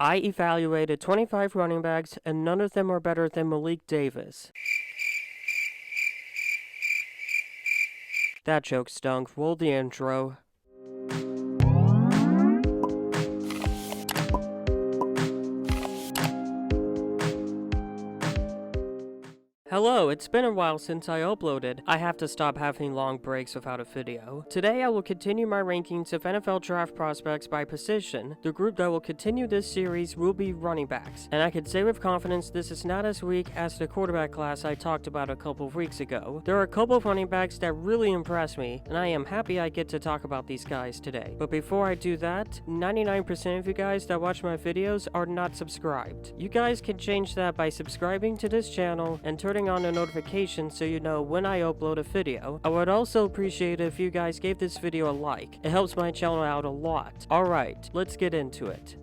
I evaluated 25 running backs, and none of them are better than Malik Davis. That joke stunk. Roll the intro. Hello, it's been a while since I uploaded. I have to stop having long breaks without a video. Today I will continue my rankings of NFL draft prospects by position. The group that will continue this series will be running backs, and I can say with confidence this is not as weak as the quarterback class I talked about a couple of weeks ago. There are a couple of running backs that really impress me, and I am happy I get to talk about these guys today. But before I do that, 99% of you guys that watch my videos are not subscribed. You guys can change that by subscribing to this channel and turning on a notification so you know when I upload a video. I would also appreciate it if you guys gave this video a like. It helps my channel out a lot. Alright, let's get into it.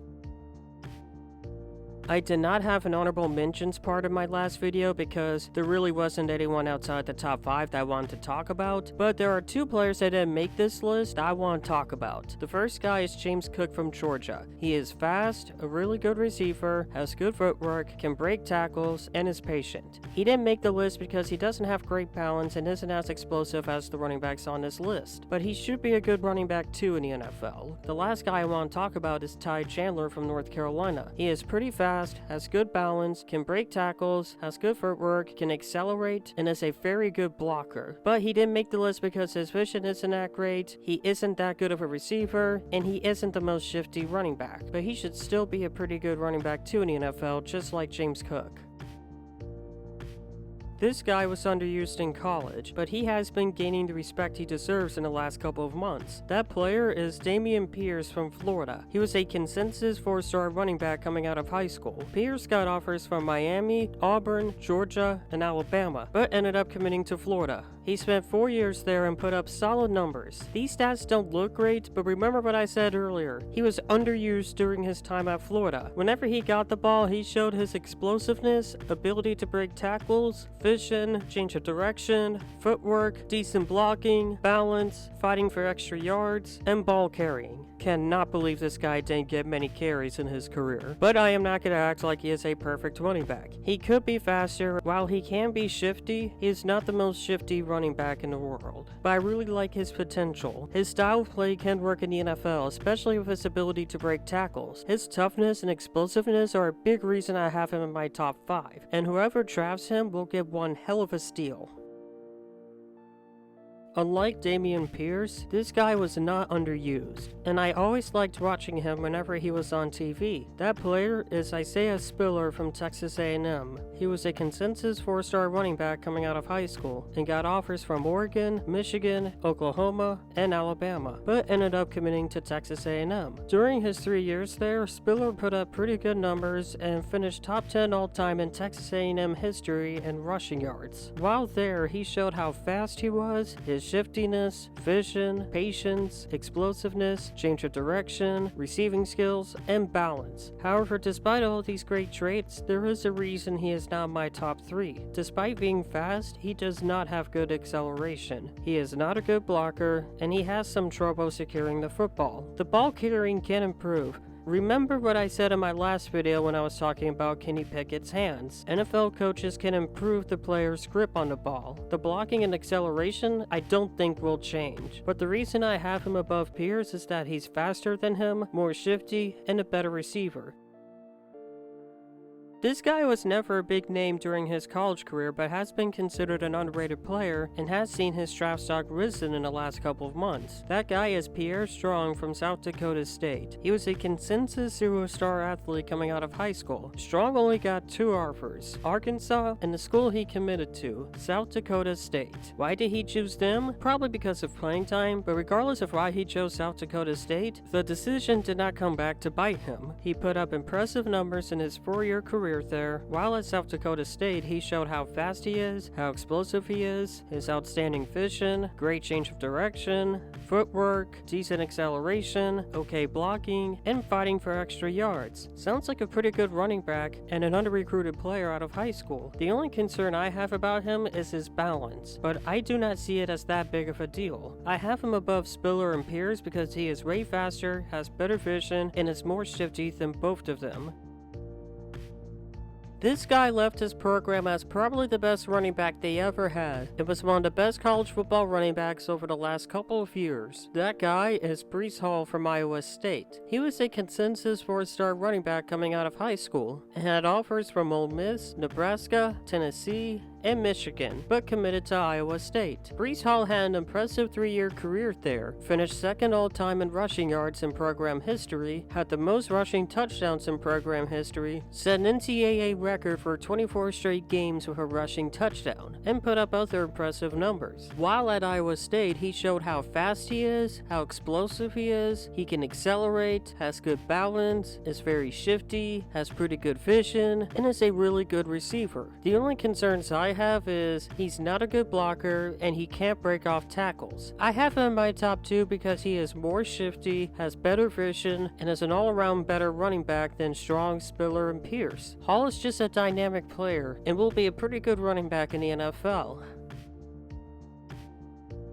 I did not have an honorable mentions part of my last video because there really wasn't anyone outside the top 5 that I wanted to talk about, but there are 2 players that didn't make this list that I want to talk about. The first guy is James Cook from Georgia. He is fast, a really good receiver, has good footwork, can break tackles, and is patient. He didn't make the list because he doesn't have great balance and isn't as explosive as the running backs on this list, but he should be a good running back too in the NFL. The last guy I want to talk about is Ty Chandler from North Carolina. He is pretty fast, has good balance, can break tackles, has good footwork, can accelerate, and is a very good blocker. But he didn't make the list because his vision isn't that great, he isn't that good of a receiver, and he isn't the most shifty running back. But he should still be a pretty good running back too in the NFL, just like James Cook. This guy was underused in college, but he has been gaining the respect he deserves in the last couple of months. That player is Damien Pierce from Florida. He was a consensus 4-star running back coming out of high school. Pierce got offers from Miami, Auburn, Georgia, and Alabama, but ended up committing to Florida. He spent 4 years there and put up solid numbers. These stats don't look great, but remember what I said earlier. He was underused during his time at Florida. Whenever he got the ball, he showed his explosiveness, ability to break tackles, vision, change of direction, footwork, decent blocking, balance, fighting for extra yards, and ball carrying. Cannot believe this guy didn't get many carries in his career. But I am not going to act like he is a perfect running back. He could be faster. While he can be shifty, he is not the most shifty running back in the world. But I really like his potential. His style of play can work in the NFL, especially with his ability to break tackles. His toughness and explosiveness are a big reason I have him in my top 5. And whoever drafts him will get one hell of a steal. Unlike Damien Pierce, this guy was not underused, and I always liked watching him whenever he was on TV. That player is Isaiah Spiller from Texas A&M. He was a consensus 4-star running back coming out of high school, and got offers from Oregon, Michigan, Oklahoma, and Alabama, but ended up committing to Texas A&M. During his 3 years there, Spiller put up pretty good numbers and finished top 10 all-time in Texas A&M history in rushing yards. While there, he showed how fast he was, his shiftiness, vision, patience, explosiveness, change of direction, receiving skills, and balance. However, despite all these great traits, there is a reason he is not my top 3. Despite being fast, he does not have good acceleration. He is not a good blocker, and he has some trouble securing the football. The ball carrying can improve. Remember what I said in my last video when I was talking about Kenny Pickett's hands. NFL coaches can improve the player's grip on the ball. The blocking and acceleration I don't think will change, but the reason I have him above Pierce is that he's faster than him, more shifty, and a better receiver. This guy was never a big name during his college career, but has been considered an underrated player and has seen his draft stock risen in the last couple of months. That guy is Pierre Strong from South Dakota State. He was a consensus 0-star athlete coming out of high school. Strong only got 2 offers, Arkansas and the school he committed to, South Dakota State. Why did he choose them? Probably because of playing time, but regardless of why he chose South Dakota State, the decision did not come back to bite him. He put up impressive numbers in his 4-year career career there. While at South Dakota State, he showed how fast he is, how explosive he is, his outstanding vision, great change of direction, footwork, decent acceleration, okay blocking, and fighting for extra yards. Sounds like a pretty good running back and an under-recruited player out of high school. The only concern I have about him is his balance, but I do not see it as that big of a deal. I have him above Spiller and Pierce because he is way faster, has better vision, and is more shifty than both of them. This guy left his program as probably the best running back they ever had. It was one of the best college football running backs over the last couple of years. That guy is Bryce Hall from Iowa State. He was a consensus 4-star running back coming out of high school and had offers from Ole Miss, Nebraska, Tennessee, and Michigan, but committed to Iowa State. Bryce Hall had an impressive 3-year career there, finished second all-time in rushing yards in program history, had the most rushing touchdowns in program history, set an NCAA record for 24 straight games with a rushing touchdown, and put up other impressive numbers. While at Iowa State, he showed how fast he is, how explosive he can accelerate, has good balance, is very shifty, has pretty good vision, and is a really good receiver. The only concerns I have is he's not a good blocker and he can't break off tackles. I have him in my top 2 because he is more shifty, has better vision, and is an all-around better running back than Strong, Spiller, and Pierce. Hall is just a dynamic player and will be a pretty good running back in the NFL.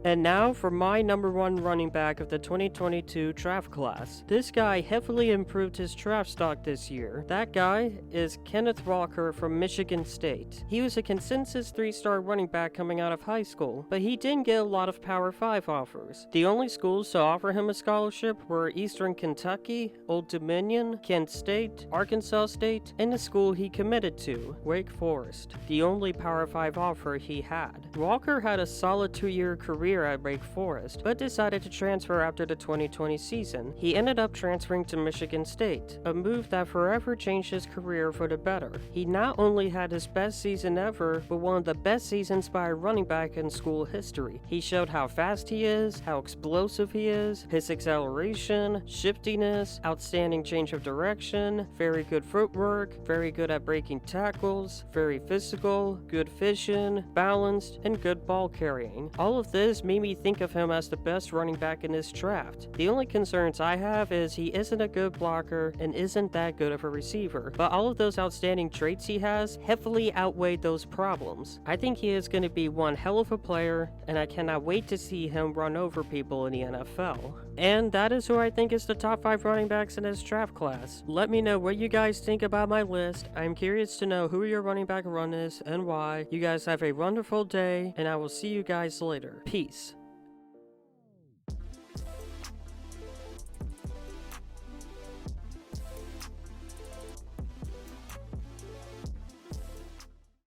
And now for my number 1 running back of the 2022 draft class. This guy heavily improved his draft stock this year. That guy is Kenneth Rocker from Michigan State. He was a consensus 3-star running back coming out of high school, but he didn't get a lot of Power 5 offers. The only schools to offer him a scholarship were Eastern Kentucky, Old Dominion, Kent State, Arkansas State, and the school he committed to, Wake Forest, the only Power 5 offer he had. Rocker had a solid 2-year career at Wake Forest, but decided to transfer after the 2020 season. He ended up transferring to Michigan State, a move that forever changed his career for the better. He not only had his best season ever, but one of the best seasons by a running back in school history. He showed how fast he is, how explosive he is, his acceleration, shiftiness, outstanding change of direction, very good footwork, very good at breaking tackles, very physical, good vision, balanced, and good ball carrying. All of this made me think of him as the best running back in this draft. The only concerns I have is he isn't a good blocker and isn't that good of a receiver, but all of those outstanding traits he has heavily outweigh those problems. I think he is going to be one hell of a player, and I cannot wait to see him run over people in the NFL. And that is who I think is the top 5 running backs in this draft class. Let me know what you guys think about my list. I'm curious to know who your running back run is and why. You guys have a wonderful day, and I will see you guys later. Peace.